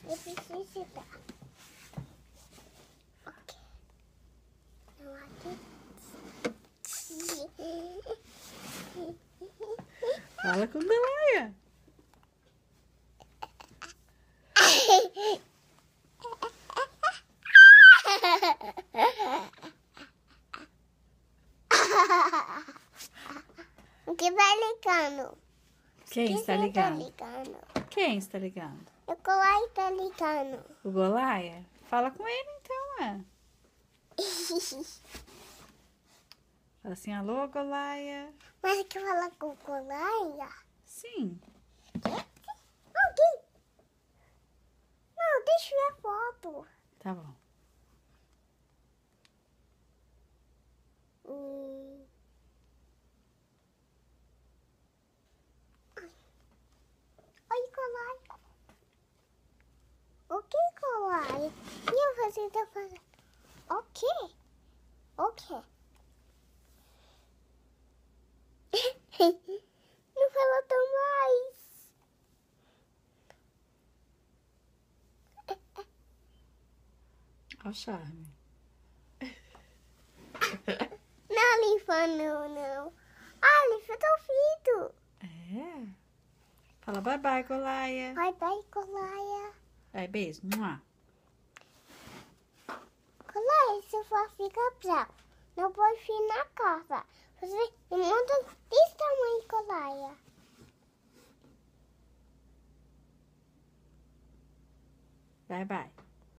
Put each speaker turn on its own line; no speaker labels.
Eu preciso citar. Ok. Não aqui.
Fala com Golaia.
O que tá ligando?
Quem está
Quem tá
ligando?
ligando?
Quem está ligando?
O Golaia tá ligando.
O Golaia? Fala com ele então, Fala assim, alô, Golaia.
Mas que fala com o Golaia?
Sim.
Alguém? Não, deixa eu ver a foto.
Tá bom.
Oi, Golaia. O que, Golaia? E você tá fazendo? O quê? O quê? Não falou tão mais.
Ó o charme.
Não, Lifa, não. Ah, Lifa, tô ouvindo.
É. Fala bye bye, Golaia.
Bye, bye, Golaia.
Vai, beijo. Mua.
Golaia, se for ficar bravo, não pode vir na casa. Você me manda desse tamanho, Golaia.
Bye bye.